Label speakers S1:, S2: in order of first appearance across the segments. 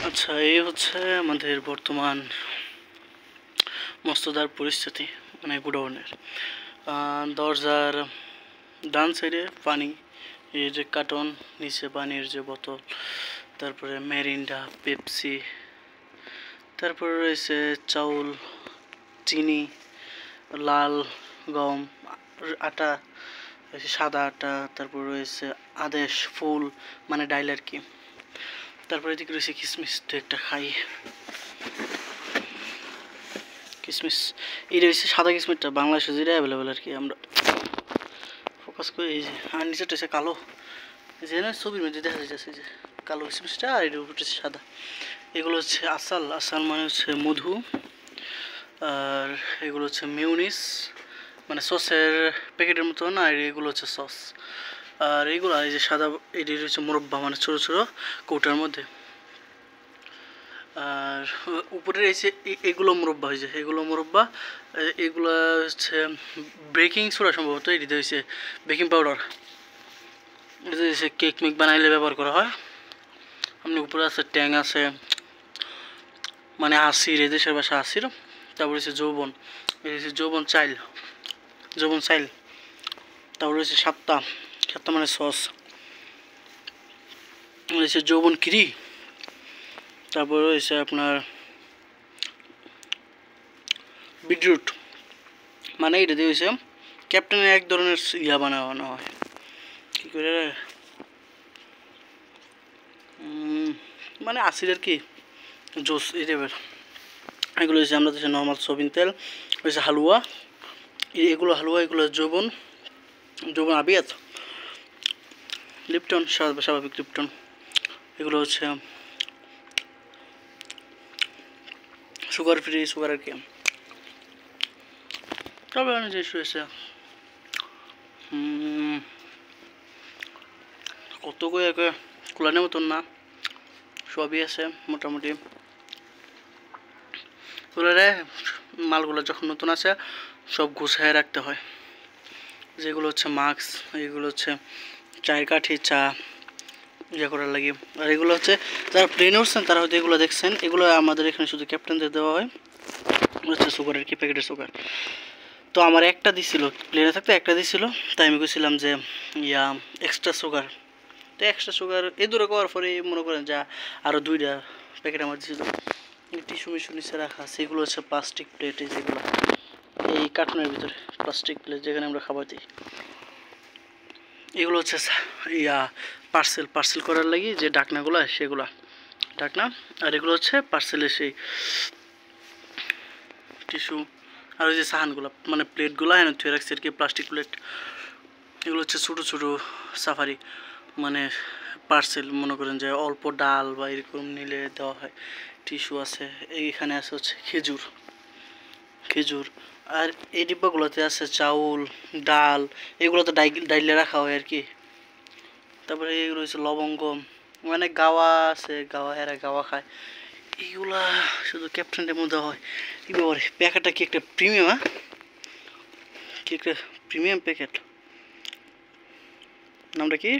S1: আচ্ছা, এই হচ্ছে আমাদের বর্তমান মস্তদার পরিস্থিতি, মানে গোডাউনের দরজার ডান সাইডে পানি, এই যে কার্টন, নিচে পানির যে বোতল, তারপরে মেরিন্ডা, পেপসি, তারপরে রয়েছে চাউল, চিনি, লাল গম, আটা, সাদা আটা, তারপর রয়েছে আদেশ ফুল মানে ডাইল আর কি। তারপরে এদিকে রয়েছে কিশমিশ, তো একটা খাই কিশমিশ। এইটা হচ্ছে সাদা কিশমিশটা, বাংলাদেশে যেটা অ্যাভেলেবেল আর কি। আমরা ফোকাস করি এই যে, আর নিচেটা হচ্ছে কালো, যে না ছবির মধ্যে দেখা যাচ্ছে যে কালো কিশমিশটা, আর এটা উঠেছে সাদা। এগুলো হচ্ছে আসাল, আসাল মানে হচ্ছে মধু, আর এগুলো হচ্ছে মিউনিস মানে সসের প্যাকেটের মতো না, আর এগুলো হচ্ছে সস। আর এইগুলো এই যে সাদা, এটি হচ্ছে মুরব্বা মানে ছোটো ছোটো কৌটার মধ্যে। আর উপরের এই যে এগুলো মুরব্বা হয়েছে, এগুলো মুরব্বা, এগুলো হচ্ছে বেকিং সোডা সম্ভবত, এটিতে হয়েছে বেকিং পাউডার, এটা হচ্ছে কেক মেক বানাইলে ব্যবহার করা হয়। আপনি উপরে আছে ট্যাং আছে, মানে আসির, এই দেশের ভাষা আসির। তারপরে হচ্ছে যৌবন, এটা হচ্ছে যৌবন চাইল, যৌবন চাইল। তারপরে হচ্ছে সাতটা, সাতটা মানে সস, হচ্ছে যৌবন কিরি। তারপরে হচ্ছে আপনার বিটরুট, মানে এটা দিয়ে হয়েছে ক্যাপ্টেনের এক ধরনের ইয়া বানানো হয়, কী করে মানে আসির আর কি, জুস এই টাইপের। এগুলো হচ্ছে আমরা দেশে নর্মাল সয়াবিন তেল, হয়েছে হালুয়া, এগুলো হালুয়া, এগুলো যৌবন, যৌবন আবিয়াত, লিপটন, স্বাভাবিক লিপটন। এগুলো হচ্ছে সুগার ফ্রি, সুগার আর কি। তবে অনেক জিনিস রয়েছে, কত করে কুলানের মতন না, সবই আছে মোটামুটি। কুলারে মালগুলো যখন নতুন আছে সব গুছায় রাখতে হয়। যেগুলো হচ্ছে মাস্ক, এগুলো হচ্ছে চায়ের কাঠি, চা ইয়ে করার লাগে। আর এগুলো হচ্ছে যারা প্লেনে উঠছেন তারা হয়তো এগুলো দেখছেন, এগুলো আমাদের এখানে শুধু ক্যাপ্টেনদের দেওয়া হয়, হচ্ছে সুগারের কি প্যাকেটের সুগার। তো আমার একটা দিছিল, প্লেনে থাকতে একটা দিছিল, তাই আমি বলছিলাম যে ইয়া এক্সট্রা সুগার। তো এক্সট্রা সুগার এই দূরে করার পরে মনে করেন যা আরও 2টা প্যাকেট আমার দিছিল। টিস্যু মিশু নিচে রাখা, সেগুলো হচ্ছে প্লাস্টিক প্লেট, যেগুলো এই কার্টুনের ভিতরে প্লাস্টিক প্লেট যেখানে আমরা খাবার দিই। এগুলো হচ্ছে ইয়া পার্সেল, পার্সেল করার লাগি যে ডাকনাগুলো, সেগুলা ডাকনা। আর এগুলো হচ্ছে পার্সেলের সেই টিস্যু, আর ওই যে সাহানগুলো মানে প্লেটগুলো এনে ধুয়ে রাখছে আর কি, প্লাস্টিক প্লেট। এগুলো হচ্ছে ছোটো ছোটো সাফারি মানে পার্সেল, মনে করেন যে অল্প ডাল বা এরকম নিলে দেওয়া হয়। টিস্যু আছে, এইখানে আছে হচ্ছে খেজুর, খেজুর। আর এই ডিব্বাগুলোতে আছে চাউল, ডাল, এগুলো তো ডাইলে রাখা হয় আর কি। তারপরে এগুলো হচ্ছে লবঙ্গ, মানে গাওয়া আছে, গাওয়া, এরা গাওয়া খায়। এইগুলা শুধু ক্যাপ্টেনের মধ্যে হয়। কি ব্যাপারে প্যাকেটটা কি একটা প্রিমিয়াম, হ্যাঁ কি একটা প্রিমিয়াম প্যাকেট, নামটা কি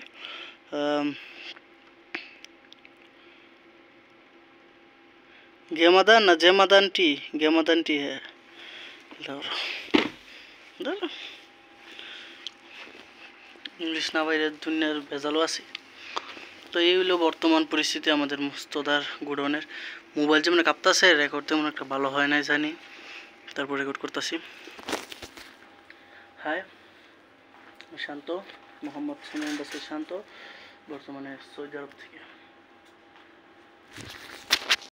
S1: গেমাদান না জেমাদান টি, গেমাদান টি, হ্যাঁ। ইংলিশ না বাইরে দুনিয়ার ভেজালও আছে। তো এই হলো বর্তমান পরিস্থিতি আমাদের মুস্তদার গোডাউনের। মোবাইল যেমন কাঁপতাছে, রেকর্ড তেমন একটা ভালো হয় নাই জানি, তারপর রেকর্ড করতেছি। হাই, শান্ত, মোহাম্মদ সুনাম বাসের শান্ত, বর্তমানে সৌদি আরব থেকে।